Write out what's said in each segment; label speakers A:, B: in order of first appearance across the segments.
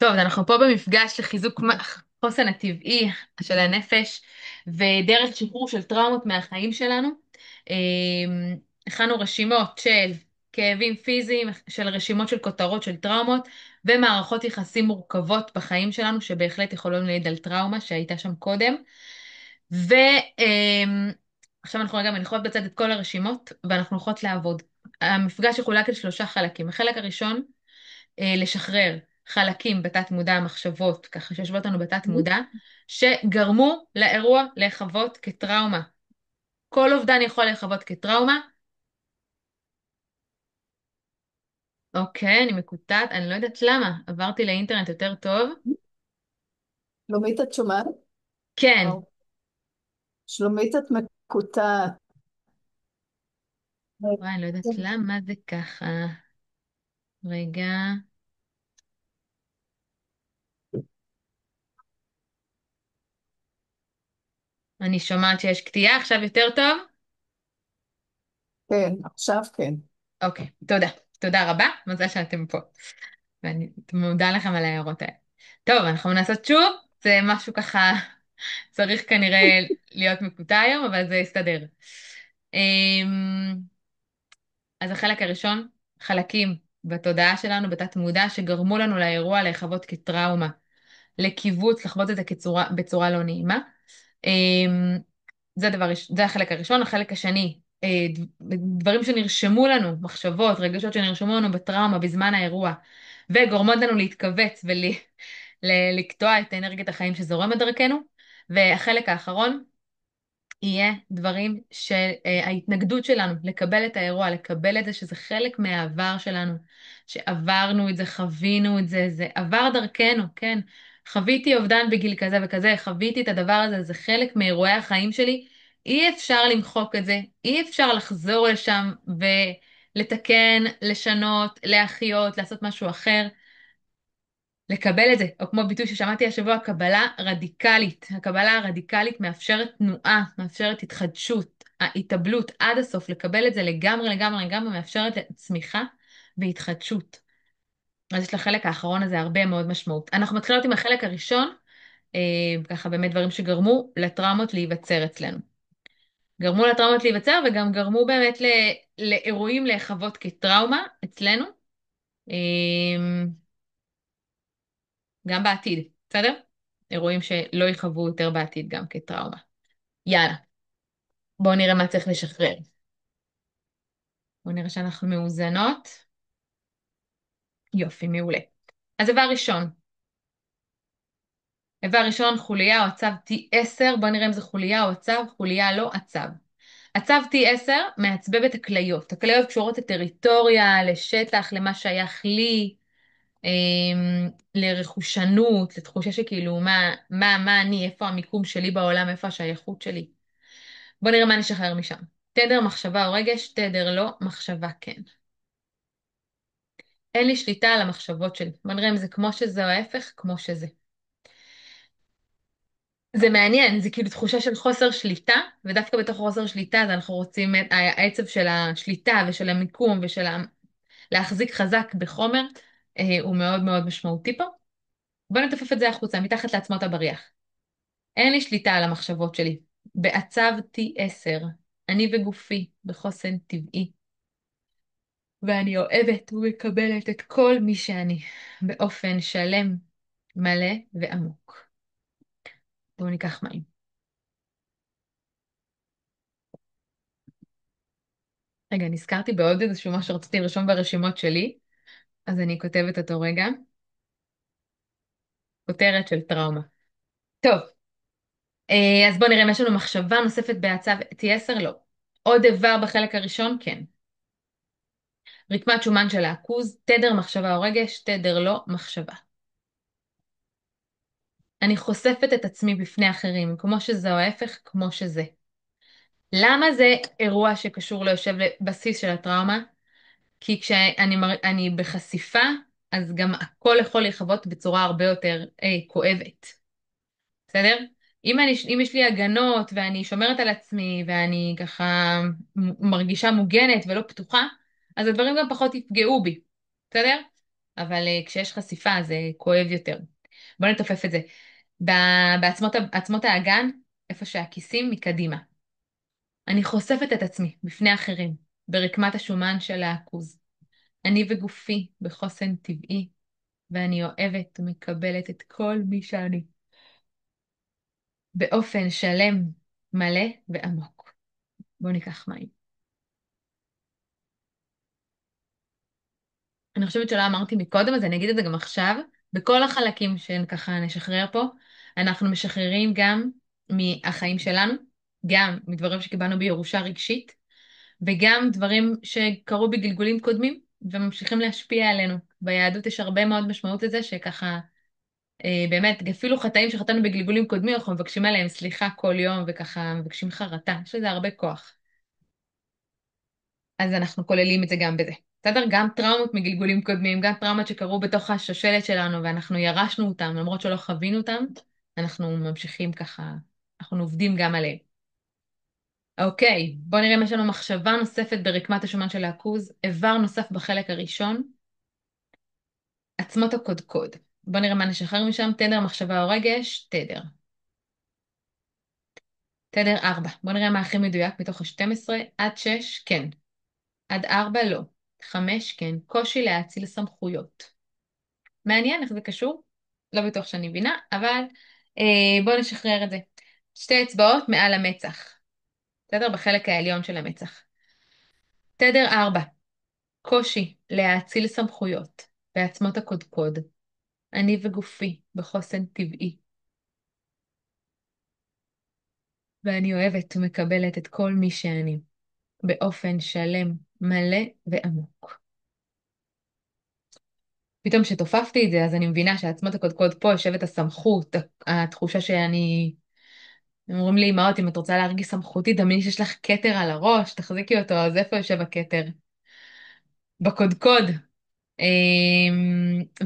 A: טוב, אז אנחנו פה במפגש לחיזוק החוסן הטבעי של הנפש ודרך שחרור של טראומות מהחיים שלנו. הכנו רשימות של כאבים פיזיים, של רשימות של כותרות של טראומות ומערכות יחסים מורכבות בחיים שלנו שבהחלט יכולים להעיד על טראומה שהייתה שם קודם. ועכשיו אנחנו רגע מניחות בצד את כל הרשימות ואנחנו הולכות לעבוד. המפגש יחולק לשלושה חלקים. החלק הראשון לשחרר חלקים בתת מודע, מחשבות, ככה שיושבות לנו בתת מודע, שגרמו לאירוע להיחוות כטראומה. כל אובדן יכול להיחוות כטראומה. אוקיי, אני מקוטעת, אני לא יודעת למה, עברתי לאינטרנט יותר טוב.
B: שלומית, את שומעת?
A: כן,
B: וואו. שלומית, את מקוטעת.
A: וואי, אני לא יודעת למה זה ככה. רגע, אני שומעת שיש קטיעה, עכשיו יותר טוב?
B: כן, עכשיו כן.
A: אוקיי, תודה. תודה רבה, מזל שאתם פה. ואני מודה לכם על ההערות האלה. טוב, אנחנו נעשה שוב, זה משהו ככה צריך כנראה להיות מקוטע היום, אבל זה יסתדר. אמ, אז החלק הראשון, חלקים בתודעה שלנו, בתת מודע, שגרמו לנו לאירוע להיחוות כטראומה, לקיבוץ, לחוות את זה בצורה לא נעימה. אמ, זה החלק הראשון. החלק השני, דברים שנרשמו לנו, מחשבות, רגשות שנרשמו לנו בטראומה בזמן האירוע, וגורמות לנו להתכווץ ולקטוע את אנרגיית החיים שזורמת דרכנו. והחלק האחרון, יהיה דברים שההתנגדות שלנו לקבל את האירוע, לקבל את זה שזה חלק מהעבר שלנו, שעברנו את זה, חווינו את זה, זה עבר דרכנו, כן? חוויתי אובדן בגיל כזה וכזה, חוויתי את הדבר הזה, זה חלק מאירועי החיים שלי. אי אפשר למחוק את זה, אי אפשר לחזור לשם ולתקן, לשנות, להחיות, לעשות משהו אחר. לקבל את זה, או כמו ביטוי ששמעתי השבוע, קבלה רדיקלית. הקבלה הרדיקלית מאפשרת תנועה, מאפשרת התחדשות, ההתאבלות עד הסוף, לקבל את זה לגמרי, לגמרי, לגמרי, מאפשרת צמיחה והתחדשות. אז יש לחלק האחרון הזה הרבה מאוד משמעות. אנחנו מתחילות עם החלק הראשון, ככה באמת דברים שגרמו לטראומות להיווצר אצלנו. גרמו לטראומות להיווצר וגם גרמו באמת לאירועים להיחוות כטראומה אצלנו. אה, גם בעתיד, בסדר? אירועים שלא יחוו יותר בעתיד גם כטראומה. יאללה, בואו נראה מה צריך לשחרר. בואו נראה שאנחנו מאוזנות. יופי, מעולה. אז איבר ראשון. איבר ראשון, חוליה או עצב T10. בואו נראה אם זה חוליה או עצב. חוליה לא עצב. עצב T10 מעצבב את הכליות. הכליות קשורות לטריטוריה, לשטח, למה שייך לי, לרכושנות, לתחושה שכאילו מה אני, איפה המיקום שלי בעולם, איפה השייכות שלי. בוא נראה מה נשחרר משם. תדר מחשבה או רגש, תדר לא, מחשבה כן. אין לי שליטה על המחשבות שלי. בוא נראה אם זה כמו שזה או ההפך, כמו שזה. זה מעניין, זה כאילו תחושה של חוסר שליטה, ודווקא בתוך חוסר שליטה אז אנחנו רוצים את העצב של השליטה ושל המיקום ושל להחזיק חזק בחומר, הוא מאוד מאוד משמעותי פה. בוא נתופף את זה החוצה, מתחת לעצמות הבריח. אין לי שליטה על המחשבות שלי. בעצבתי 10, אני וגופי בחוסן טבעי. ואני אוהבת ומקבלת את כל מי שאני באופן שלם, מלא ועמוק. בואו ניקח מים. רגע, נזכרתי בעוד איזשהו משהו שרציתי לרשום ברשימות שלי, אז אני כותבת אותו רגע. כותרת של טראומה. טוב, אז בואו נראה אם יש לנו מחשבה נוספת בהצו T10, לא. עוד איבר בחלק הראשון, כן. רקמת שומן של העכוז, תדר מחשבה או רגש, תדר לא מחשבה. אני חושפת את עצמי בפני אחרים, כמו שזה או ההפך, כמו שזה. למה זה אירוע שקשור ליושב לבסיס של הטראומה? כי אני בחשיפה, אז גם הכל יכול להיחוות בצורה הרבה יותר כואבת. בסדר? אם יש לי הגנות ואני שומרת על עצמי ואני ככה מרגישה מוגנת ולא פתוחה, אז הדברים גם פחות יפגעו בי. בסדר? אבל כשיש חשיפה זה כואב יותר. בוא נתופף את זה. בעצמות האגן, איפה שהכיסים מקדימה. אני חושפת את עצמי בפני אחרים, ברקמת השומן של העכוז. אני וגופי בחוסן טבעי, ואני אוהבת ומקבלת את כל מי שאני, באופן שלם, מלא ועמוק. בואו ניקח מים. אני חושבת שלא אמרתי מקודם, אז אני אגיד את זה גם עכשיו. בכל החלקים שככה נשחרר פה, אנחנו משחררים גם מהחיים שלנו, גם מדברים שקיבלנו בירושה רגשית, וגם דברים שקרו בגלגולים קודמים וממשיכים להשפיע עלינו. ביהדות יש הרבה מאוד משמעות לזה שככה, באמת, אפילו חטאים שחטאנו בגלגולים קודמים, אנחנו מבקשים עליהם סליחה כל יום וככה מבקשים חרטה. יש לזה הרבה כוח. אז אנחנו כוללים את זה גם בזה. בסדר? גם טראומות מגלגולים קודמים, גם טראומות שקרו בתוך השושלת שלנו ואנחנו ירשנו אותם, למרות שלא חווינו אותם, אנחנו ממשיכים ככה, אנחנו עובדים גם עליהם. אוקיי, בוא נראה אם יש לנו מחשבה נוספת ברקמת השומן של העכוז. איבר נוסף בחלק הראשון, עצמות הקודקוד. בוא נראה מה נשחרר משם. תדר, מחשבה או רגש, תדר. תדר 4. בוא נראה מה הכי מדויק מתוך ה-12. עד 6, כן. עד 4, לא. 5, כן. קושי להאציל סמכויות. מעניין איך זה קשור. לא בטוח שאני מבינה, אבל בואו נשחרר את זה. שתי אצבעות מעל המצח. תדר בחלק העליון של המצח. תדר 4. קושי להאציל סמכויות בעצמות הקודקוד. אני וגופי בחוסן טבעי. ואני אוהבת ומקבלת את כל מי שאני, באופן שלם, מלא ועמוק. פתאום כשתופפתי את זה, אז אני מבינה שעצמות הקודקוד פה יושבת הסמכות, התחושה שאני... הם אומרים לי, אמהות, אם את רוצה להרגיש סמכותית, דמייני שיש לך כתר על הראש, תחזיקי אותו, אז איפה יושב הכתר? בקודקוד.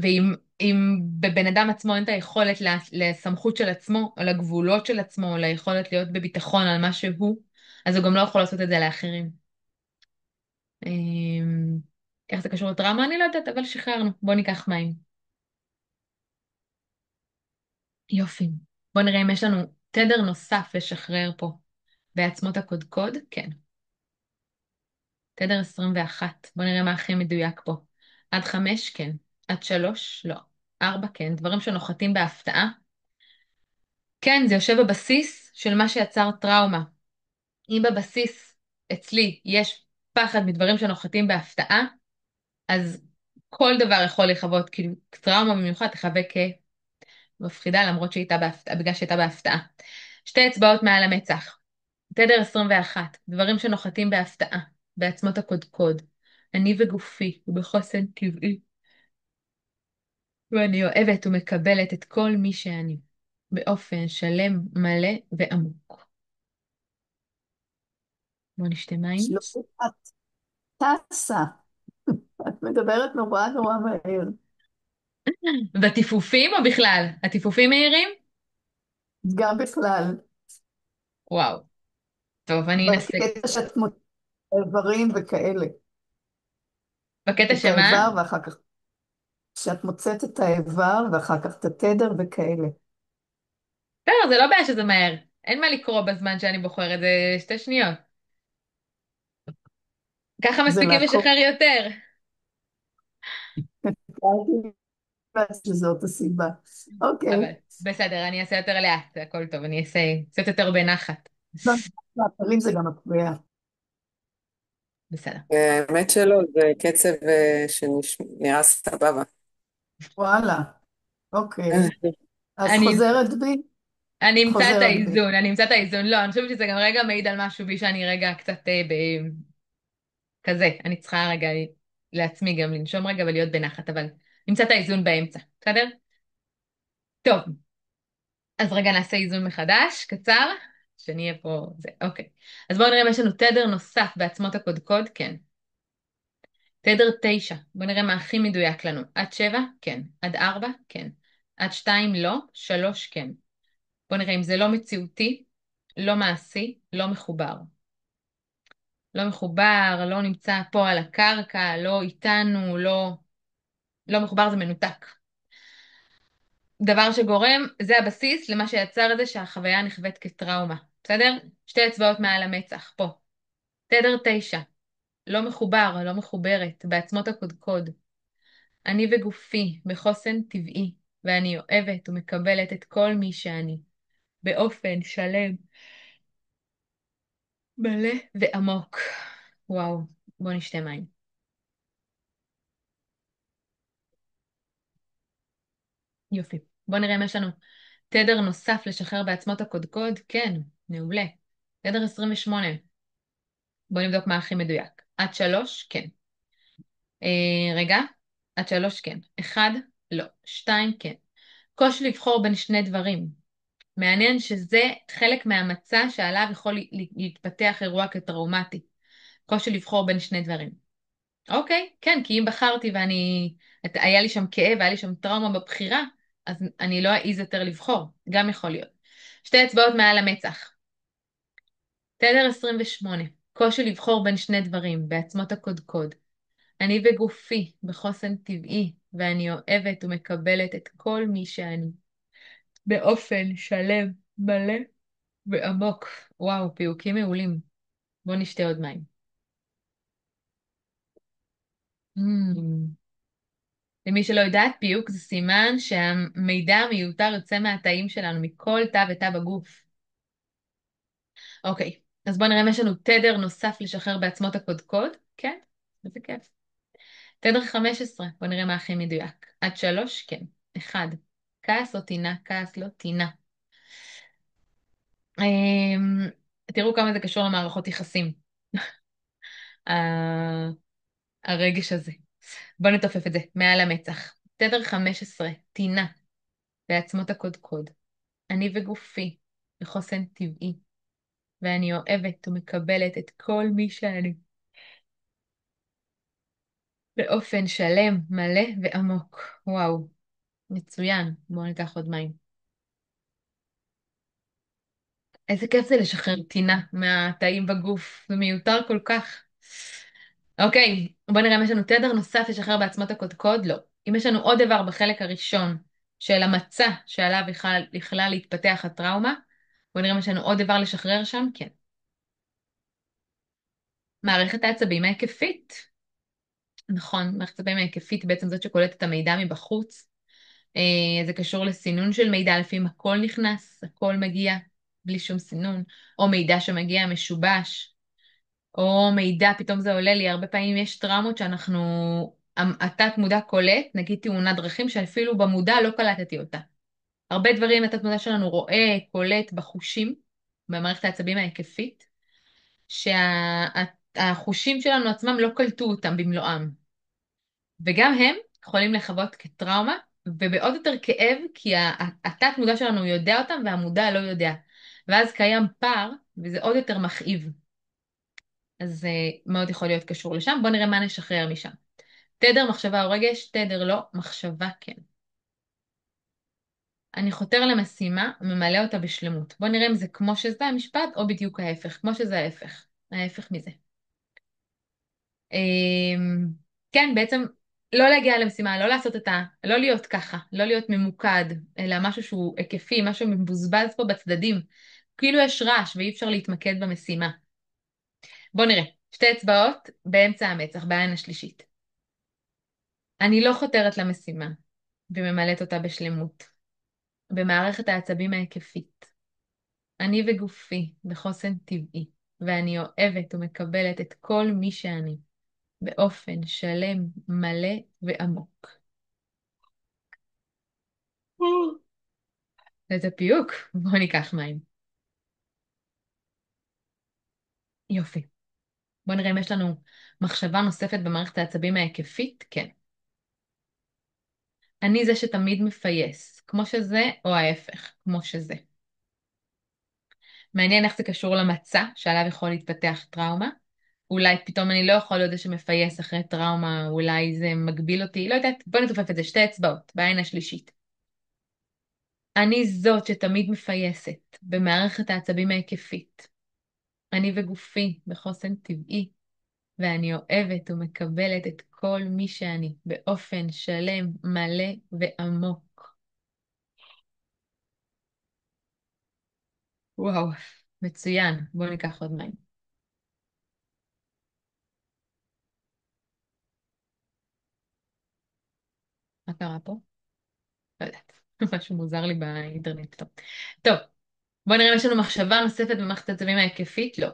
A: ואם בבן אדם עצמו אין את היכולת לסמכות של עצמו, או לגבולות של עצמו, או ליכולת להיות בביטחון על מה שהוא, אז הוא גם לא יכול לעשות את זה לאחרים. אמ, איך זה קשור לטראומה? אני לא יודעת, אבל שחררנו. בואו ניקח מים. יופי. בואו נראה אם יש לנו תדר נוסף לשחרר פה. בעצמות הקודקוד? כן. תדר 21. בואו נראה מה הכי מדויק פה. עד 5? כן. עד 3? לא. 4? כן. דברים שנוחתים בהפתעה? כן, זה יושב בבסיס של מה שיצר טראומה. אם בבסיס אצלי יש פחד מדברים שנוחתים בהפתעה, אז כל דבר יכול לחוות, כאילו טראומה במיוחד תחווה כמפחידה למרות שהיא הייתה בהפתעה, בגלל שהיא הייתה בהפתעה. שתי אצבעות מעל המצח. תדר 21. דברים שנוחתים בהפתעה, בעצמות הקודקוד. אני וגופי, ובחוסן טבעי. ואני אוהבת ומקבלת את כל מי שאני, באופן שלם, מלא ועמוק. בוא נשתה מים.
B: שלומית, את טסה. את מדברת נורא נורא מהר.
A: בטיפופים או בכלל? הטיפופים מהירים?
B: גם בכלל,
A: וואו. טוב, אני אנסה.
B: בקטע שאת מוצאת איברים וכאלה.
A: בקטע
B: את
A: שמה?
B: האיבר ואחר כך, שאת מוצאת את האיבר ואחר כך את התדר וכאלה.
A: בסדר, זה לא בעיה שזה מהר. אין מה לקרוא בזמן שאני בוחרת, זה 2 שניות. ככה
B: זה
A: מספיקים
B: לעקוב.
A: לשחרר יותר.
B: שזאת הסיבה.
A: אבל
B: אוקיי.
A: בסדר, אני אעשה יותר לאט, זה הכל טוב, אני אעשה קצת יותר בנחת.
B: לאחרים זה גם מפריע.
A: בסדר.
C: האמת שלא, זה קצב שנראה סבבה.
B: וואלה, אוקיי. אז
A: אני
B: חוזרת בי?
A: אני אמצא את
B: חוזרת בי.
A: האיזון, אני אמצא את האיזון. לא, אני חושבת שזה גם רגע מעיד על משהו בי שאני רגע קצת כזה. אני צריכה רגע לעצמי גם לנשום רגע ולהיות בנחת, אבל נמצא את האיזון באמצע, בסדר? טוב, אז רגע נעשה איזון מחדש, קצר, שנהיה פה, זה, אוקיי. אז בואו נראה אם יש לנו תדר נוסף בעצמות הקודקוד, כן. תדר 9, בואו נראה מה הכי מדויק לנו. עד 7, כן. עד 4, כן. עד 2, לא. 3, כן. בואו נראה אם זה לא מציאותי, לא מעשי, לא מחובר. לא מחובר, לא נמצא פה על הקרקע, לא איתנו, לא... לא מחובר זה מנותק. דבר שגורם, זה הבסיס למה שיצר את זה שהחוויה נחווית כטראומה. בסדר? שתי אצבעות מעל המצח, פה. תדר 9, לא מחובר, לא מחוברת, בעצמות הקודקוד. אני וגופי בחוסן טבעי, ואני אוהבת ומקבלת את כל מי שאני, באופן שלם, מלא ועמוק. וואו, בוא נשתה מים. יופי. בוא נראה אם יש לנו תדר נוסף לשחרר בעצמות הקודקוד. כן, מעולה. תדר 28. בוא נבדוק מה הכי מדויק. עד 3, כן. רגע, עד 3, כן. 1, לא. 2, כן. קושי לבחור בין שני דברים. מעניין שזה חלק מהמצע שעליו יכול להתפתח אירוע כטראומטי. קושי לבחור בין שני דברים. אוקיי, כן, כי אם בחרתי היה לי שם כאב, היה לי שם טראומה בבחירה, אז אני לא אעז יותר לבחור. גם יכול להיות. שתי אצבעות מעל המצח. תדר 28. קושי לבחור בין שני דברים, בעצמות הקודקוד. אני וגופי בחוסן טבעי, ואני אוהבת ומקבלת את כל מי שאני. באופן שלם, מלא ועמוק. וואו, פיוקים מעולים. בואו נשתה עוד מים. Mm. למי שלא יודעת, פיוק זה סימן שהמידע המיותר יוצא מהתאים שלנו, מכל תא ותא בגוף. אוקיי, אז בואו נראה אם יש לנו תדר נוסף לשחרר בעצמות הקודקוד. כן, איזה כיף. תדר 15, בואו נראה מה הכי מדויק. עד 3, כן. 1. כעס או טינה, כעס לא טינה. אמ, תראו כמה זה קשור למערכות יחסים. ה- הרגש הזה. בואו נתופף את זה, מעל המצח. תדר 15, טינה, בעצמות הקודקוד. אני וגופי, בחוסן טבעי, ואני אוהבת ומקבלת את כל מי שאני, באופן שלם, מלא ועמוק. וואו, מצוין. בואו ניקח עוד מים. איזה כיף זה לשחרר טינה מהתאים בגוף, זה מיותר כל כך. אוקיי, בוא נראה אם יש לנו תדר נוסף לשחרר בעצמות הקודקוד. לא. אם יש לנו עוד דבר בחלק הראשון של המצע שעליו יכלה להתפתח הטראומה, בוא נראה אם יש לנו עוד דבר לשחרר שם. כן. מערכת העצבים ההיקפית. נכון, מערכת העצבים ההיקפית בעצם זאת שקולטת את המידע מבחוץ. זה קשור לסינון של מידע, לפעמים הכל נכנס, הכל מגיע בלי שום סינון, או מידע שמגיע משובש. או מידע, פתאום זה עולה לי, הרבה פעמים יש טראומות שאנחנו, התת מודע קולט, נגיד תאונת דרכים, שאפילו במודע לא קלטתי אותה. הרבה דברים התת מודע שלנו רואה, קולט בחושים, במערכת העצבים ההיקפית, שהחושים שלנו עצמם לא קלטו אותם במלואם. וגם הם יכולים לחוות כטראומה, ובעוד יותר כאב, כי התת מודע שלנו יודע אותם והמודע לא יודע. ואז קיים פער, וזה עוד יותר מכאיב. אז זה מאוד יכול להיות קשור לשם. בואו נראה מה נשחרר משם. תדר מחשבה או רגש, תדר לא, מחשבה כן. אני חותר למשימה וממלא אותה בשלמות. בואו נראה אם זה כמו שזה המשפט או בדיוק ההפך. כמו שזה ההפך. ההפך מזה. אמ, כן, בעצם לא להגיע למשימה, לא לעשות לא להיות ככה, לא להיות ממוקד, אלא משהו שהוא היקפי, משהו מבוזבז פה בצדדים. כאילו יש רעש ואי אפשר להתמקד במשימה. בואו נראה. שתי אצבעות באמצע המצח, בעין השלישית. אני לא חותרת למשימה וממלאת אותה בשלמות. במערכת העצבים ההיקפית. אני וגופי בחוסן טבעי, ואני אוהבת ומקבלת את כל מי שאני, באופן שלם, מלא ועמוק. איזה פיוק. בואו ניקח מים. יופי. בואו נראה אם יש לנו מחשבה נוספת במערכת העצבים ההיקפית. כן. אני זה שתמיד מפייס, כמו שזה, או ההפך, כמו שזה. מעניין איך זה קשור למצע שעליו יכול להתפתח טראומה. אולי פתאום אני לא יכול להיות זה שמפייס אחרי טראומה, אולי זה מגביל אותי, לא יודעת, בוא נתופף את זה, שתי אצבעות, בעין השלישית. אני זאת שתמיד מפייסת במערכת העצבים ההיקפית. אני וגופי בחוסן טבעי, ואני אוהבת ומקבלת את כל מי שאני באופן שלם, מלא ועמוק. וואו, מצוין. בואו ניקח עוד מים. מה קרה פה? לא יודעת. משהו מוזר לי באינטרנט. טוב. טוב, בואו נראה אם יש לנו מחשבה נוספת במערכת העצבים ההיקפית. לא.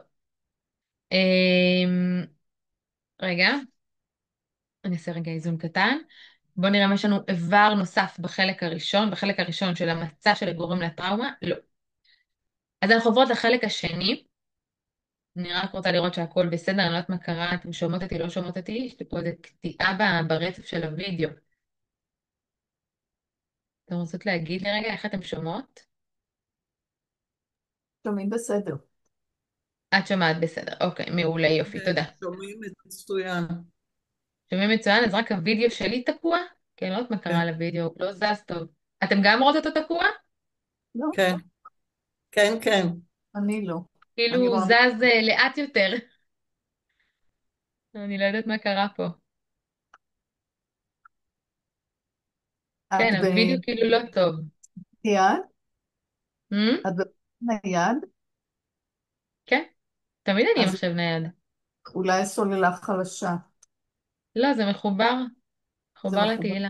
A: אמ... רגע, אני אעשה רגע איזון קטן. בואו נראה אם יש לנו איבר נוסף בחלק הראשון של המצע של הגורם לטראומה. לא. אז אנחנו עוברות לחלק השני. אני רק רוצה לראות שהכל בסדר, אני לא יודעת מה קרה, אתם שומעות אותי, לא שומעות אותי? יש לי פה איזה קטיעה ברצף של הוידאו. אתם רוצות להגיד לי רגע איך אתם שומעות?
B: שומעים בסדר.
A: את שומעת בסדר, אוקיי, מעולה, יופי,
D: כן,
A: תודה.
D: שומעים מצוין.
A: שומעים מצוין, אז רק הוידאו שלי תקוע? כי אני לא יודעת מה
D: כן,
A: קרה לוידאו, לא זז טוב. אתם גם רואות אותו תקוע?
B: לא,
D: כן, כן, כן.
B: אני לא. אני
A: כאילו
B: רואה.
A: זז לאט יותר. אני לא יודעת מה קרה פה.
B: את
A: כן, הוידאו כאילו לא טוב.
B: ביד?
A: Hmm?
B: את בנייד?
A: כן, תמיד אני עם
B: אז
A: מחשב נייד.
B: אולי סוללה חלשה.
A: לא, זה מחובר,
B: זה
A: מחובר
B: מחובר.
A: לתהילה.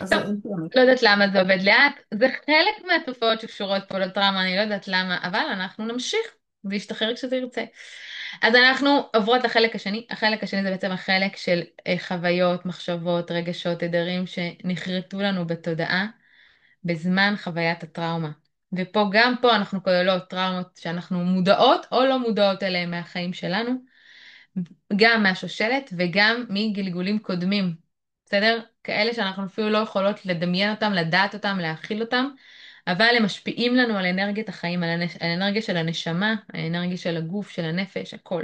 B: אז
A: טוב,
B: זה אינטרנט.
A: לא יודעת למה זה עובד לאט, זה חלק מהתופעות שקשורות פה לטראומה, אני לא יודעת למה, אבל אנחנו נמשיך, זה ישתחרר כשזה ירצה. אז אנחנו עוברות לחלק השני, החלק השני זה בעצם החלק של חוויות, מחשבות, רגשות, תדרים שנחרטו לנו בתודעה בזמן חוויית הטראומה. ופה, גם פה אנחנו כוללות טראומות שאנחנו מודעות או לא מודעות אליהן מהחיים שלנו, גם מהשושלת וגם מגלגולים קודמים, בסדר? כאלה שאנחנו אפילו לא יכולות לדמיין אותם, לדעת אותם, להכיל אותם, אבל הם משפיעים לנו על אנרגיית החיים, על האנרגיה של הנשמה, האנרגיה של הגוף, של הנפש, הכל.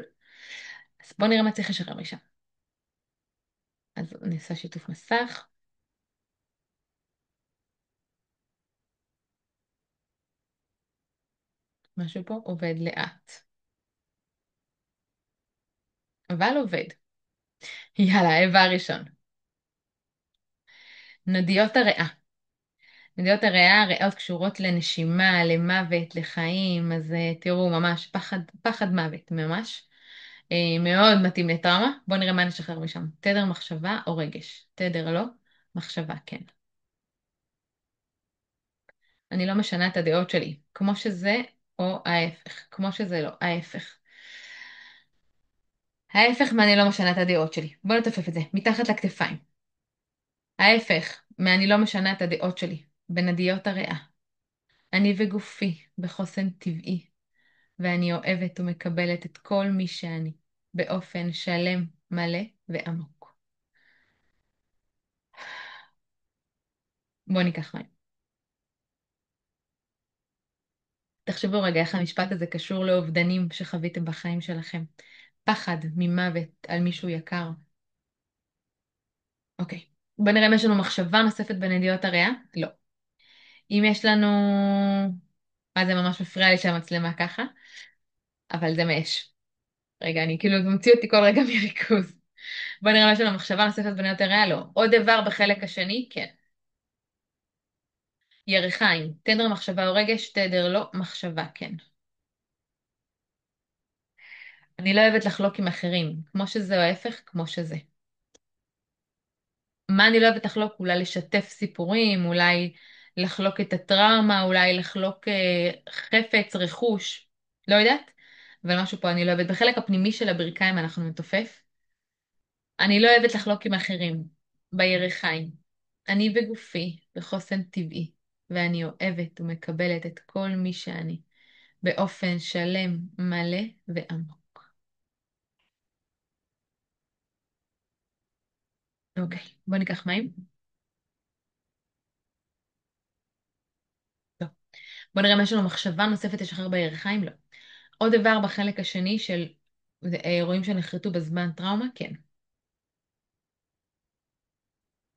A: אז בואו נראה מה צריך לשחרר משם. אז נעשה שיתוף מסך, משהו פה עובד לאט, אבל עובד. יאללה, האיבר הראשון. נדיות הריאה. נדיות הריאה, הריאות קשורות לנשימה, למוות, לחיים, אז תראו, ממש פחד, פחד מוות, ממש. מאוד מתאים לטראומה. בואו נראה מה נשחרר משם. תדר מחשבה או רגש? תדר לא, מחשבה כן. אני לא משנה את הדעות שלי, כמו שזה או ההפך, כמו שזה לא, ההפך. ההפך מה אני לא משנה את הדעות שלי. בואו נתופף את זה, מתחת לכתפיים. ההפך מה אני לא משנה את הדעות שלי, בנדיות הריאה. אני וגופי בחוסן טבעי. ואני אוהבת ומקבלת את כל מי שאני, באופן שלם, מלא ועמוק. בואו ניקח מים. תחשבו רגע איך המשפט הזה קשור לאובדנים שחוויתם בחיים שלכם. פחד ממוות על מישהו יקר. אוקיי. בואו נראה אם יש לנו מחשבה נוספת בנדיעות הריאה. לא. אם יש לנו... זה ממש מפריע לי שהמצלמה ככה, אבל זה מאש. רגע, אני כאילו, זה מוציא אותי כל רגע מריכוז. בואו נראה אם יש לנו מחשבה נוספת בנדיעות הריאה. לא. עוד דבר בחלק השני? כן. ירחיים, תדר מחשבה או רגש, תדר לא, מחשבה כן. אני לא אוהבת לחלוק עם אחרים, כמו שזה או ההפך, כמו שזה. מה אני לא אוהבת לחלוק? אולי לשתף סיפורים, אולי לחלוק את הטראומה, אולי לחלוק חפץ, רכוש, לא יודעת, אבל משהו פה אני לא אוהבת. בחלק הפנימי של הברכיים אנחנו נתופף. אני לא אוהבת לחלוק עם אחרים, בירחיים. אני בגופי, בחוסן טבעי, ואני אוהבת ומקבלת את כל מי שאני. באופן שלם, מלא ועמוק. אוקיי, בוא ניקח מים. לא. בוא נראה אם יש לנו מחשבה נוספת לשחרר בירכיים. לא. עוד דבר בחלק השני של אירועים שנחרטו בזמן טראומה? כן.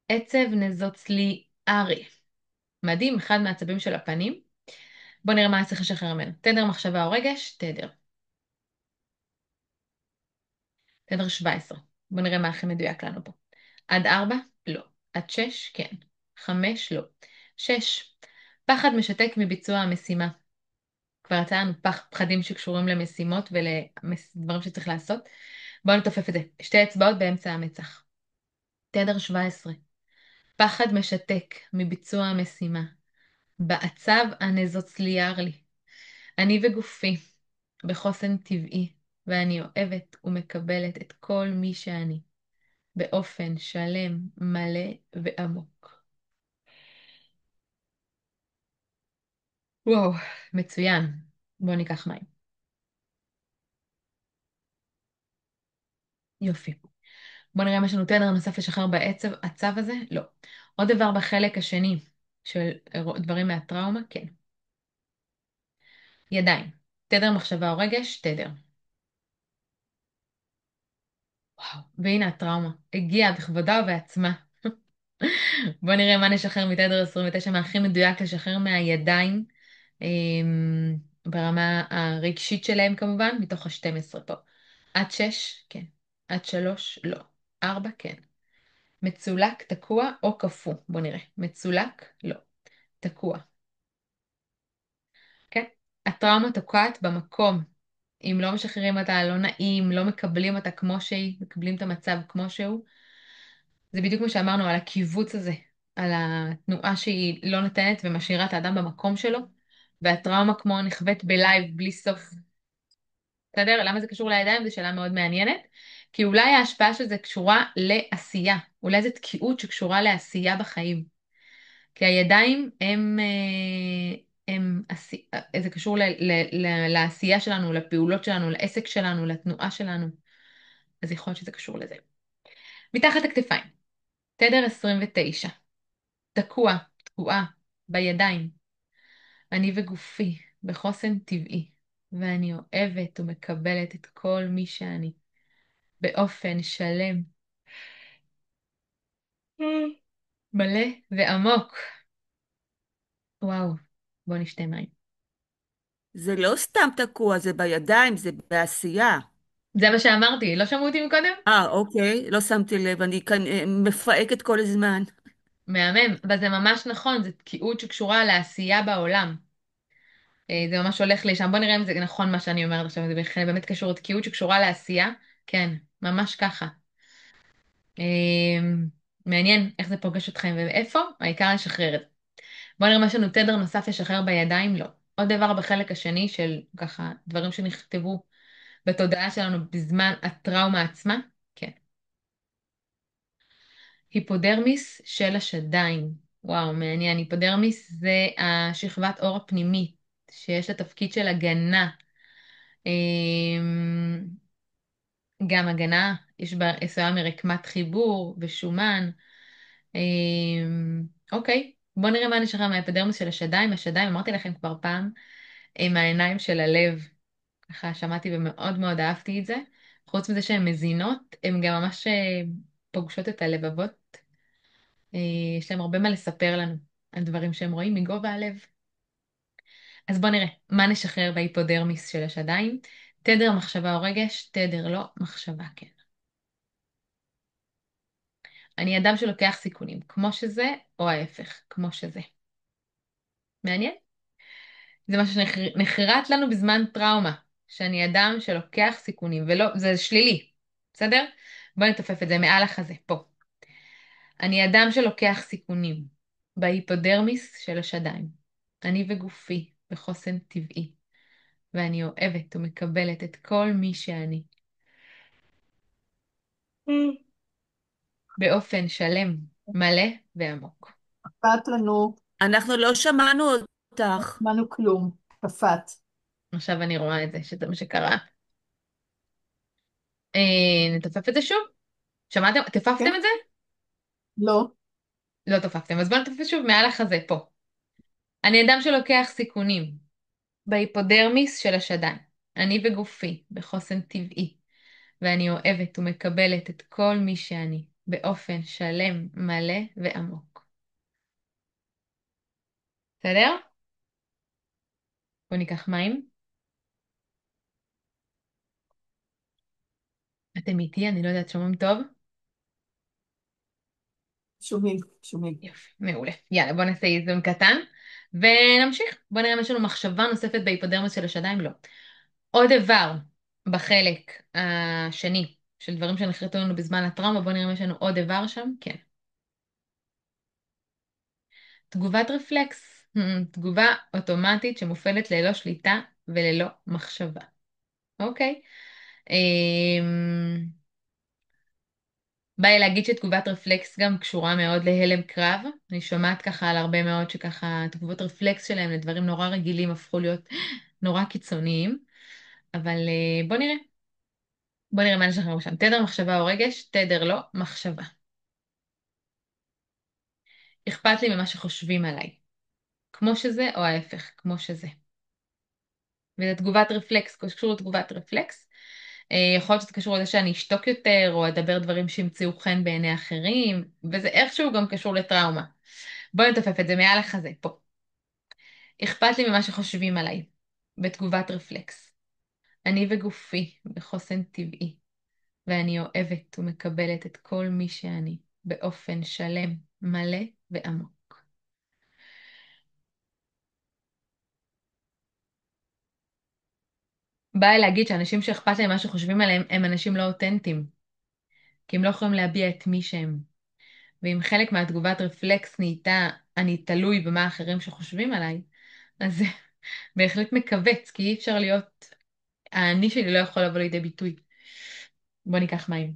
A: עצב נזוץ לי ארי. מדהים, אחד מהעצבים של הפנים. בוא נראה מה צריך לשחרר ממנו. תדר מחשבה או רגש? תדר. תדר 17. בוא נראה מה הכי מדויק לנו פה. עד 4? לא. עד 6? כן. 5? לא. 6. פחד משתק מביצוע המשימה. כבר יצא לנו פחדים שקשורים למשימות ולדברים שצריך לעשות. בואו נתופף את זה. שתי אצבעות באמצע המצח. תדר 17. פחד משתק מביצוע המשימה. בעצב הנזוצליאר לי. אני וגופי, בחוסן טבעי, ואני אוהבת ומקבלת את כל מי שאני, באופן שלם, מלא ועמוק. וואו, מצוין. בואו ניקח מים. יופי. בואו נראה אם יש לנו תדר נוסף לשחרר בעצב הצו הזה? לא. עוד דבר בחלק השני של דברים מהטראומה? כן. ידיים. תדר מחשבה או רגש? תדר. וואו, והנה הטראומה. הגיעה בכבודה ובעצמה. בואו נראה מה נשחרר מתדר 29, מה הכי מדויק לשחרר מהידיים, ברמה הרגשית שלהם כמובן, מתוך ה-12 פה. עד 6, כן. עד 3, לא. 4, כן. מצולק, תקוע או קפוא. בואו נראה. מצולק, לא. תקוע. כן. הטראומה תוקעת במקום. אם לא משחררים אותה, לא נעים, לא מקבלים אותה כמו שהיא, מקבלים את המצב כמו שהוא. זה בדיוק מה שאמרנו על הקיבוץ הזה, על התנועה שהיא לא נותנת ומשאירה את האדם במקום שלו, והטראומה כמו נכווית בלייב בלי סוף. בסדר? למה זה קשור לידיים? זו שאלה מאוד מעניינת. כי אולי ההשפעה של זה קשורה לעשייה. אולי זו תקיעות שקשורה לעשייה בחיים. כי הידיים זה קשור לעשייה שלנו, לפעולות שלנו, לעסק שלנו, לתנועה שלנו. אז יכול להיות שזה קשור לזה. מתחת הכתפיים. תדר 29. תקוע, תקועה, בידיים. אני וגופי, בחוסן טבעי, ואני אוהבת ומקבלת את כל מי שאני, באופן שלם, מלא ועמוק. וואו, בוא נשתה מים.
E: זה לא סתם תקוע, זה בידיים, זה בעשייה.
A: זה מה שאמרתי, לא שמעו אותי מקודם?
E: אוקיי, לא שמתי לב, אני כאן מפהקת כל הזמן.
A: מהמם, אבל זה ממש נכון, זו תקיעות שקשורה לעשייה בעולם. זה ממש הולך לשם. בוא נראה אם זה נכון מה שאני אומרת עכשיו, זה באמת קשור לתקיעות שקשורה לעשייה. כן, ממש ככה. מעניין איך זה פוגש אתכם ואיפה, העיקר לשחרר את זה. בואו נראה מה יש לנו תדר נוסף לשחרר בידיים, לא. עוד דבר בחלק השני של ככה דברים שנכתבו בתודעה שלנו בזמן הטראומה עצמה, כן. היפודרמיס של השדיים. וואו, מעניין. היפודרמיס זה השכבת עור הפנימית, שיש לה תפקיד של הגנה. אמ, גם הגנה, יש בה עשויה מרקמת חיבור ושומן. אוקיי, בואו נראה מה נשאר מהאפידרמיס של השדיים. השדיים, אמרתי לכם כבר פעם, עם העיניים של הלב. ככה שמעתי ומאוד מאוד אהבתי את זה. חוץ מזה שהן מזינות, הן גם ממש פוגשות את הלבבות. אה, יש להם הרבה מה לספר לנו על דברים שהם רואים מגובה הלב. אז בואו נראה מה נשחרר בהיפודרמיס של השדיים. תדר מחשבה או רגש, תדר לא, מחשבה כן. אני אדם שלוקח סיכונים, כמו שזה, או ההפך, כמו שזה. מעניין? זה משהו שנחרט לנו בזמן טראומה, שאני אדם שלוקח סיכונים, ולא, זה שלילי, בסדר? בואו נתופף את זה מעל החזה, פה. אני אדם שלוקח סיכונים, בהיפודרמיס של השדיים. אני וגופי, בחוסן טבעי, ואני אוהבת ומקבלת את כל מי שאני. באופן שלם, מלא ועמוק.
B: קפאת לנו,
E: אנחנו לא שמענו
B: לא
E: אותך.
B: שמענו כלום. קפאת.
A: עכשיו אני רואה את זה, שזה מה שקרה. נתופף את זה שוב? שמעתם? תפפתם
B: כן?
A: את זה?
B: לא.
A: לא תפפתם, אז בואו נתופף שוב מעל החזה, פה. אני אדם שלוקח סיכונים, בהיפודרמיס של השדיים. אני וגופי, בחוסן טבעי, ואני אוהבת ומקבלת את כל מי שאני, באופן שלם, מלא ועמוק. בסדר? בואו ניקח מים. אתם איתי? אני לא יודעת, שומעים טוב?
B: שומעים, שומעים.
A: יופי, מעולה. יאללה, בוא נעשה איזון קטן ונמשיך. בוא נראה אם יש לנו מחשבה נוספת בהיפודרמוס של השדיים. לא. עוד איבר בחלק השני של דברים שנחרטו לנו בזמן הטראומה, בוא נראה אם יש לנו עוד איבר שם. כן. תגובת רפלקס. תגובה אוטומטית שמופעלת ללא שליטה וללא מחשבה. אוקיי. אמ, בא לי להגיד שתגובת רפלקס גם קשורה מאוד להלם קרב. אני שומעת ככה על הרבה מאוד שככה תגובות רפלקס שלהם לדברים נורא רגילים הפכו להיות נורא קיצוניים. אבל בוא נראה. בוא נראה מה יש לכם שם. תדר מחשבה או רגש? תדר לא, מחשבה. אכפת לי ממה שחושבים עליי. כמו שזה או ההפך, כמו שזה. וזה תגובת רפלקס, קשור לתגובת רפלקס. יכול להיות שזה קשור לזה שאני אשתוק יותר, או אדבר דברים שימצאו חן בעיני אחרים, וזה איכשהו גם קשור לטראומה. בואי נתופף את זה מעל החזה, פה. אכפת לי ממה שחושבים עליי, בתגובת רפלקס. אני וגופי, בחוסן טבעי, ואני אוהבת ומקבלת את כל מי שאני, באופן שלם, מלא ועמוק. באה להגיד שאנשים שאכפת להם מה שחושבים עליהם הם אנשים לא אותנטיים, כי הם לא יכולים להביע את מי שהם. ואם חלק מהתגובת רפלקס נהייתה אני תלוי במה אחרים שחושבים עליי, אז זה בהחלט מכווץ, כי אי אפשר להיות, האני שלי לא יכול לבוא לידי ביטוי. בוא ניקח מים.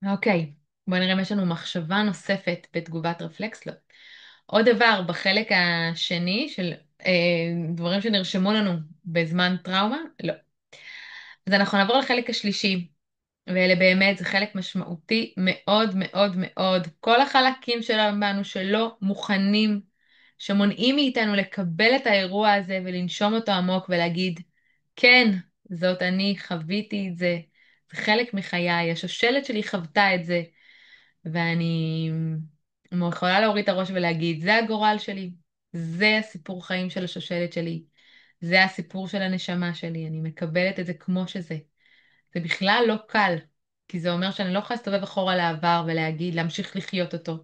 A: אוקיי, בוא נראה אם יש לנו מחשבה נוספת בתגובת רפלקס. לא. עוד דבר בחלק השני של דברים שנרשמו לנו בזמן טראומה, לא. אז אנחנו נעבור לחלק השלישי, ואלה באמת, זה חלק משמעותי מאוד מאוד מאוד. כל החלקים שלנו שלא מוכנים, שמונעים מאיתנו לקבל את האירוע הזה ולנשום אותו עמוק ולהגיד, כן, זאת אני, חוויתי את זה, זה חלק מחיי, השושלת שלי חוותה את זה, ואני יכולה להוריד את הראש ולהגיד, זה הגורל שלי, זה הסיפור חיים של השושלת שלי, זה הסיפור של הנשמה שלי, אני מקבלת את זה כמו שזה. זה בכלל לא קל, כי זה אומר שאני לא יכולה להסתובב אחורה לעבר ולהגיד, להמשיך לחיות אותו.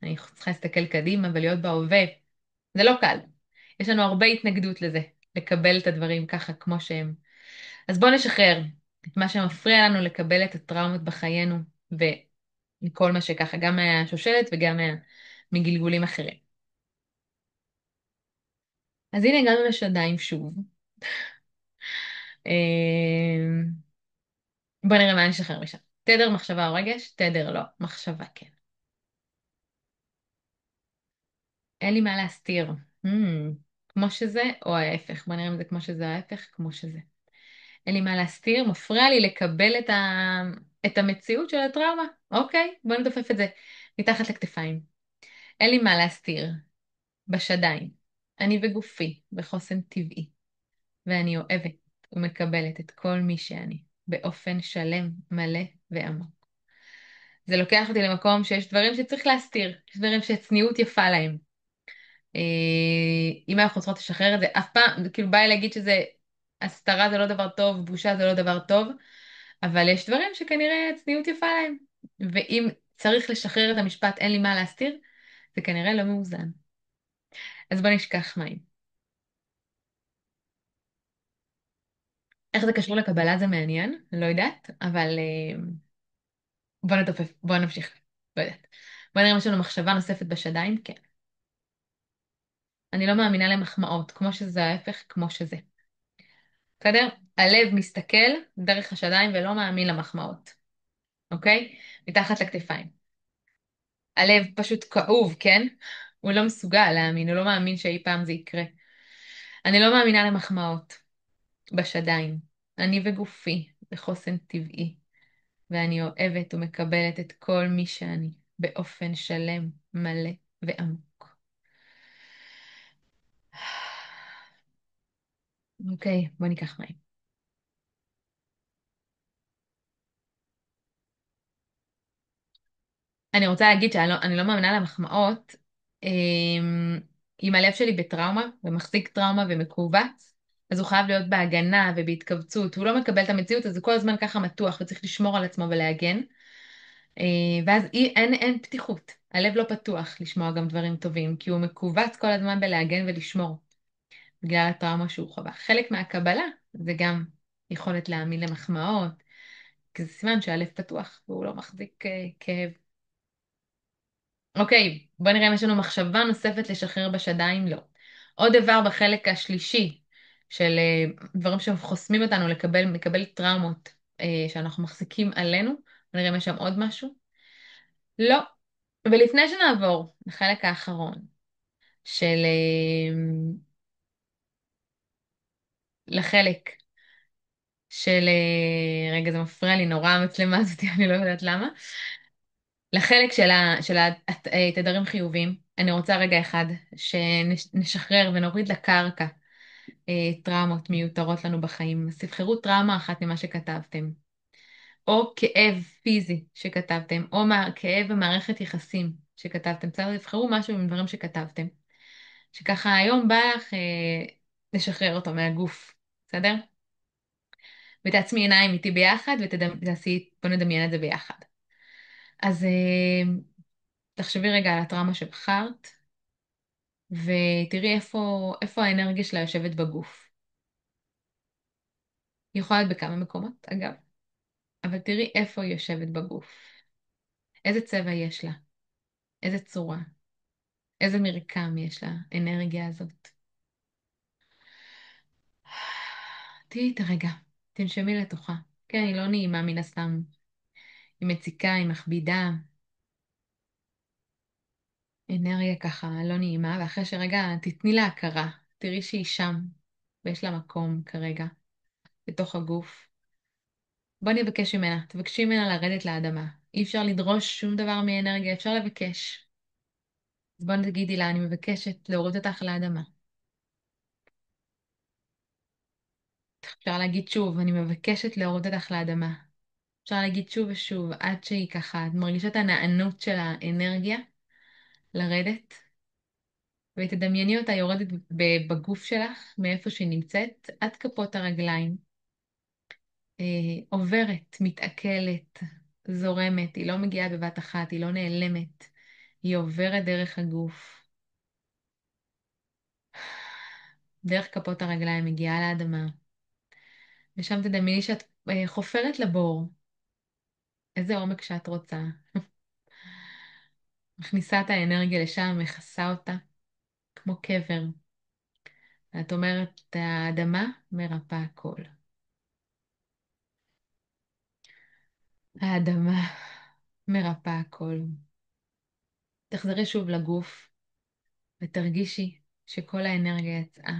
A: אני צריכה להסתכל קדימה ולהיות בהווה. זה לא קל. יש לנו הרבה התנגדות לזה, לקבל את הדברים ככה כמו שהם. אז בואו נשחרר את מה שמפריע לנו לקבל את הטראומות בחיינו, ומכל מה שככה, גם מהשושלת וגם מגלגולים אחרים. אז הנה הגענו לשדיים שוב. אמ, בואו נראה מה נשחרר משם. תדר מחשבה או רגש? תדר לא, מחשבה כן. אין לי מה להסתיר. Hmm, כמו שזה או ההפך. בוא נראה אם זה כמו שזה או ההפך, כמו שזה. אין לי מה להסתיר, מפריע לי לקבל את המציאות של הטראומה. אוקיי, בוא נתופף את זה מתחת לכתפיים. אין לי מה להסתיר, בשדיים. אני וגופי, בחוסן טבעי, ואני אוהבת ומקבלת את כל מי שאני, באופן שלם, מלא ועמוק. זה לוקח אותי למקום שיש דברים שצריך להסתיר, יש דברים שצניעות יפה להם. אם אנחנו צריכות לשחרר את זה, אף פעם, כאילו בא לי להגיד שזה, הסתרה זה לא דבר טוב, בושה זה לא דבר טוב, אבל יש דברים שכנראה צניעות יפה להם. ואם צריך לשחרר את המשפט אין לי מה להסתיר, זה כנראה לא מאוזן. אז בוא נשכח מים. איך זה קשור לקבלה זה מעניין, לא יודעת, אבל בוא נתופף, בוא נמשיך, לא יודעת. בוא נראה אם יש לנו מחשבה נוספת בשדיים, כן. אני לא מאמינה למחמאות, כמו שזה ההפך, כמו שזה. בסדר? הלב מסתכל דרך השדיים ולא מאמין למחמאות, אוקיי? מתחת לכתפיים. הלב פשוט כאוב, כן? הוא לא מסוגל להאמין, הוא לא מאמין שאי פעם זה יקרה. אני לא מאמינה למחמאות בשדיים. אני וגופי בחוסן טבעי, ואני אוהבת ומקבלת את כל מי שאני באופן שלם, מלא ועמוק. אוקיי, בוא ניקח מים. אני רוצה להגיד שאני לא מאמינה למחמאות. אם הלב שלי בטראומה ומחזיק טראומה ומכווץ, אז הוא חייב להיות בהגנה ובהתכווצות, הוא לא מקבל את המציאות, אז הוא כל הזמן ככה מתוח וצריך לשמור על עצמו ולהגן. אה, ואז אין פתיחות, הלב לא פתוח לשמוע גם דברים טובים, כי הוא מכווץ כל הזמן בלהגן ולשמור, בגלל הטראומה שהוא חווה. חלק מהקבלה זה גם יכולת להאמין למחמאות, כי זה סימן שהלב פתוח והוא לא מחזיק כאב. אוקיי, בוא נראה אם יש לנו מחשבה נוספת לשחרר בשדיים. לא. עוד דבר בחלק השלישי של דברים שחוסמים אותנו לקבל טראומות שאנחנו מחזיקים עלינו. בוא נראה אם יש שם עוד משהו. לא. ולפני שנעבור לחלק האחרון של לחלק של רגע, זה מפריע לי נורא המצלמה הזאת, אני לא יודעת למה. לחלק של התדרים חיוביים, אני רוצה רגע אחד שנשחרר ונוריד לקרקע טראומות מיותרות לנו בחיים. אז תבחרו טראומה אחת ממה שכתבתם, או כאב פיזי שכתבתם, או כאב במערכת יחסים שכתבתם. בסדר, תבחרו משהו מדברים שכתבתם, שככה היום בא לך לשחרר אותו מהגוף, בסדר? ותעצמי עיניים איתי ביחד ותעשי, בוא נדמיין את זה ביחד. אז תחשבי רגע על הטראומה שבחרת, ותראי איפה האנרגיה שלה יושבת בגוף. היא יכולה להיות בכמה מקומות, אגב, אבל תראי איפה היא יושבת בגוף. איזה צבע יש לה? איזה צורה? איזה מרקם יש לאנרגיה הזאת? תהיי איתה רגע, תנשמי לתוכה. כן, היא לא נעימה מן הסתם. היא מציקה, היא מכבידה. אנרגיה ככה לא נעימה, ואחרי שרגע תתני לה הכרה. תראי שהיא שם, ויש לה מקום כרגע, בתוך הגוף. בואי נבקש ממנה, תבקשי ממנה לרדת לאדמה. אי אפשר לדרוש שום דבר מאנרגיה, אפשר לבקש. אז בואי תגידי לה, אני מבקשת להוריד אותך לאדמה. אפשר להגיד שוב, אני מבקשת להוריד אותך לאדמה. אפשר להגיד שוב ושוב, עד שהיא ככה, את מרגישה את הנענות של האנרגיה לרדת, ותדמייני אותה יורדת בגוף שלך, מאיפה שהיא נמצאת, עד כפות הרגליים. עוברת, מתעכלת, זורמת, היא לא מגיעה בבת אחת, היא לא נעלמת, היא עוברת דרך הגוף. דרך כפות הרגליים מגיעה לאדמה, ושם תדמייני שאת חופרת לבור, איזה עומק שאת רוצה. מכניסה את האנרגיה לשם, מכסה אותה, כמו קבר. ואת אומרת, האדמה מרפאה הכל. האדמה מרפאה הכל. תחזרי שוב לגוף, ותרגישי שכל האנרגיה יצאה.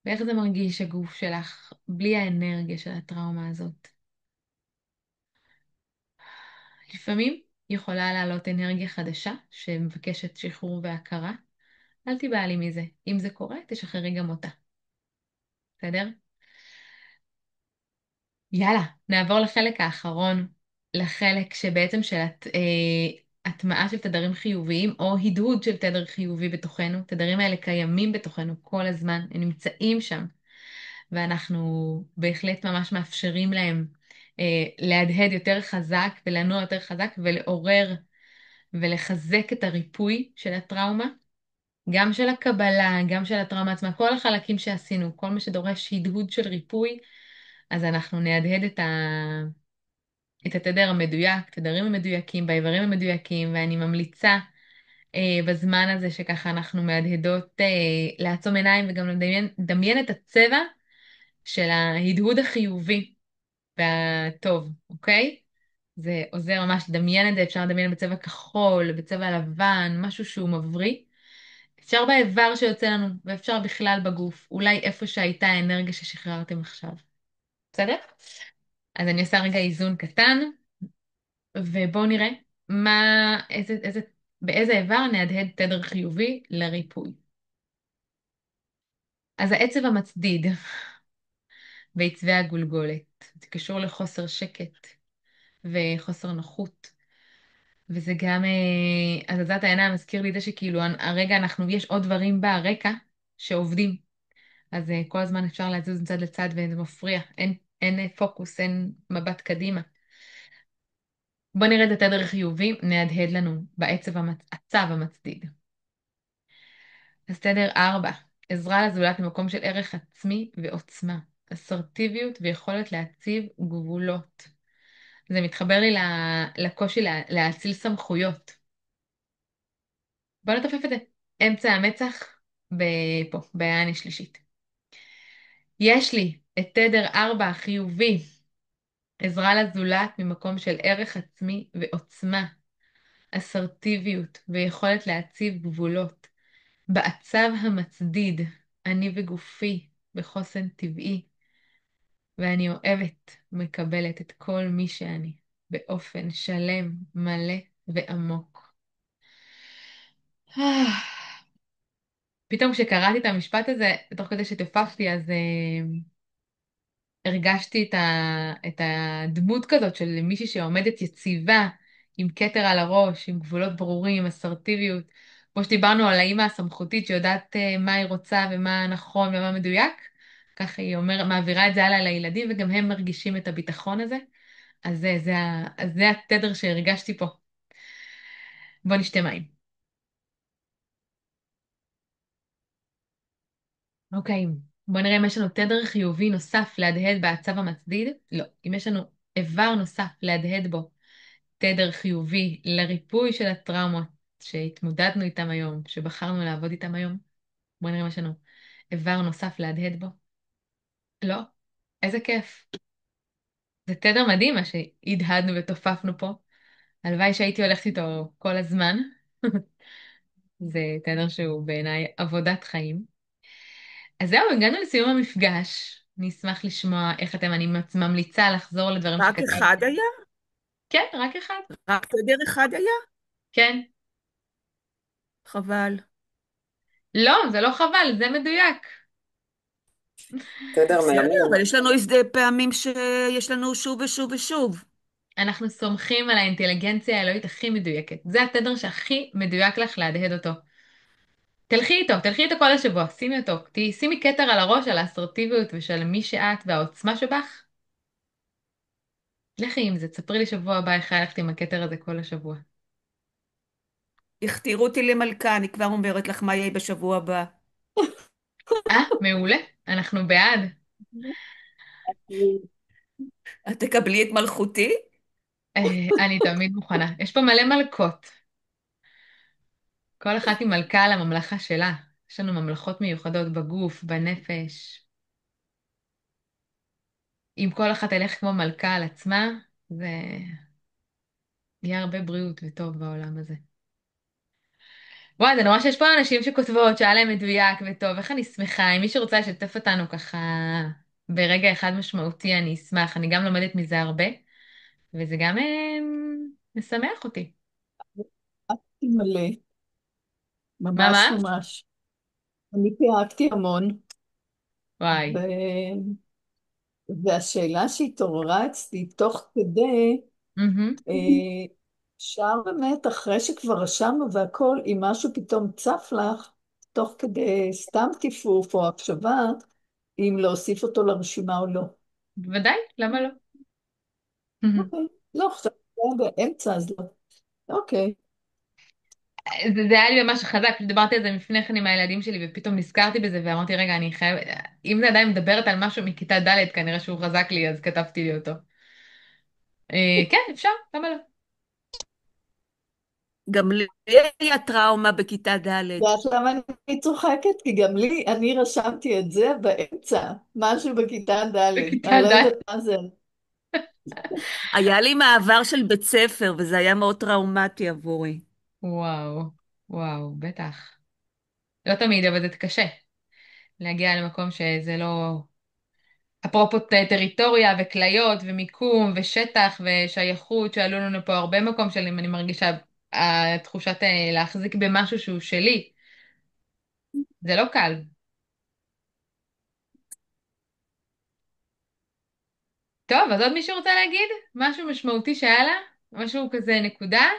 A: ואיך זה מרגיש הגוף שלך בלי האנרגיה של הטראומה הזאת? לפעמים יכולה לעלות אנרגיה חדשה שמבקשת שחרור והכרה. אל תיבהלי מזה. אם זה קורה, תשחררי גם אותה. בסדר? יאללה, נעבור לחלק האחרון, לחלק שבעצם של הטמעה של תדרים חיוביים או הדהוד של תדר חיובי בתוכנו. התדרים האלה קיימים בתוכנו כל הזמן, הם נמצאים שם, ואנחנו בהחלט ממש מאפשרים להם להדהד יותר חזק ולנוע יותר חזק ולעורר ולחזק את הריפוי של הטראומה, גם של הקבלה, גם של הטראומה עצמה, כל החלקים שעשינו, כל מה שדורש הדהוד של ריפוי, אז אנחנו נהדהד את התדר המדויק, תדרים המדויקים, באיברים המדויקים, ואני ממליצה בזמן הזה שככה אנחנו מהדהדות לעצום עיניים וגם לדמיין את הצבע של ההדהוד החיובי והטוב, אוקיי? זה עוזר ממש לדמיין את זה, אפשר לדמיין בצבע כחול, בצבע לבן, משהו שהוא מבריא. אפשר באיבר שיוצא לנו, ואפשר בכלל בגוף, אולי איפה שהייתה האנרגיה ששחררתם עכשיו. בסדר? אז אני עושה רגע איזון קטן, ובואו נראה באיזה איבר נהדהד תדר חיובי לריפוי. אז העצב המצדיד בעצבי הגולגולת, זה קשור לחוסר שקט וחוסר נוחות. וזה גם, הזזת העיניים מזכיר לי את זה שכאילו הרגע יש עוד דברים ברקע שעובדים. אז כל הזמן אפשר לזוז מצד לצד וזה מפריע, אין פוקוס, אין מבט קדימה. בוא נראה את התדר חיובי, נהדהד לנו הצו המצדיד. אז תדר 4, עזרה לזולת ממקום של ערך עצמי ועוצמה, אסרטיביות ויכולת להציב גבולות. זה מתחבר לי לקושי להאציל סמכויות. בוא נתופף את זה. אמצע המצח פה, בעין השלישית. יש לי את תדר 4 החיובי, עזרה לזולת ממקום של ערך עצמי ועוצמה, אסרטיביות ויכולת להציב גבולות. בעצב המצדיד, אני וגופי בחוסן טבעי, ואני אוהבת, מקבלת את כל מי שאני, באופן שלם, מלא ועמוק. פתאום כשקראתי את המשפט הזה, תוך כדי שתופפתי, אז הרגשתי את הדמות כזאת של מישהי שעומדת יציבה, עם כתר על הראש, עם גבולות ברורים, אסרטיביות. כמו שדיברנו על האימא הסמכותית שיודעת מה היא רוצה ומה נכון ומה מדויק, ככה היא מעבירה את זה הלאה לילדים, וגם הם מרגישים את הביטחון הזה. אז זה התדר שהרגשתי פה. בוא נשתה מים. אוקיי, בוא נראה אם יש לנו תדר חיובי נוסף להדהד בעצב המצדיד. לא, אם יש לנו איבר נוסף להדהד בו תדר חיובי לריפוי של הטראומות שהתמודדנו איתם היום, שבחרנו לעבוד איתם היום. בוא נראה אם יש לנו איבר נוסף להדהד בו. לא? איזה כיף. זה תדר מדהים מה שהדהדנו ותופפנו פה. הלוואי שהייתי הולכת איתו כל הזמן. זה תדר שהוא בעיניי עבודת חיים. אז זהו, הגענו לסיום המפגש. אני אשמח לשמוע איך אתם, אני ממליצה לחזור לדברים
E: רק אחד
A: שכתבתם.
E: היה?
A: כן, רק אחד.
E: רק תדר אחד היה?
A: כן.
E: חבל.
A: לא, זה לא חבל, זה מדויק.
C: תדר
E: בסדר,
C: מהמם.
E: אבל יש לנו איזה פעמים שיש לנו שוב ושוב ושוב.
A: אנחנו סומכים על האינטליגנציה האלוהית הכי מדויקת. זה התדר שהכי מדויק לך להדהד אותו. תלכי איתו כל השבוע, שימי אותו. שימי כתר על הראש על האסרטיביות ושל מי שאת והעוצמה שבך. לכי עם זה, תספרי לי שבוע הבא איך הלכת עם הכתר הזה כל השבוע.
E: הכתירו אותי למלכה, אני כבר אומרת לך מה יהיה בשבוע הבא.
A: מעולה, אנחנו בעד.
E: את תקבלי את מלכותי?
A: אני תמיד מוכנה. יש פה מלא מלכות. כל אחת היא מלכה על הממלכה שלה. יש לנו ממלכות מיוחדות בגוף, בנפש. אם כל אחת תלך כמו מלכה על עצמה, זה יהיה הרבה בריאות וטוב בעולם הזה. וואי, זה נורא שיש פה אנשים שכותבות שהיה להם מדויק וטוב. איך אני שמחה. אם מישהו רוצה לשתף אותנו ככה ברגע אחד משמעותי, אני אשמח. אני גם לומדת מזה הרבה, וזה גם משמח אותי.
B: פיהקתי מלא,
A: מה, מה?
B: ממש ממש. אני פיהקתי המון,
A: וואי.
B: ו... והשאלה שהתעוררה אצלי תוך כדי,
A: מהמם.
B: אה, אפשר באמת, אחרי שכבר רשמנו והכל, אם משהו פתאום צף לך, תוך כדי סתם טיפוף או הקשבה, אם להוסיף אותו לרשימה או לא.
A: בוודאי, למה לא? מהמם.
B: אוקיי. לא, עכשיו זה באמצע, אז לא. אוקיי.
A: זה היה לי ממש חזק, פשוט דיברתי על זה לפני כן עם הילדים שלי, ופתאום נזכרתי בזה ואמרתי, רגע, אני חייבת, אם זה עדיין מדברת על משהו מכיתה ד', כנראה שהוא חזק לי, אז כתבתי לי אותו. כן, אפשר, למה לא?
E: גם לי היה טראומה בכיתה ד'.
B: יודעת למה אני צוחקת? כי גם לי, אני רשמתי את זה באמצע, משהו בכיתה ד',
A: בכיתה
B: אני לא
A: ד'.
B: יודעת מה זה.
E: היה לי מעבר של בית ספר, וזה היה מאוד טראומטי עבורי.
A: וואו, וואו, בטח. לא תמיד, אבל זה קשה. להגיע למקום שזה לא... אפרופו טריטוריה וכליות ומיקום ושטח ושייכות, שעלו לנו פה הרבה מקום של אם אני מרגישה התחושת להחזיק במשהו שהוא שלי. זה לא קל. טוב, אז עוד מישהו רוצה להגיד? משהו משמעותי שהיה לה? משהו כזה נקודה?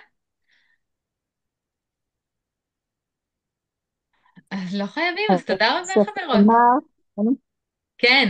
A: אז לא חייבים, אז תודה רבה חברות.
B: שמה
A: כן.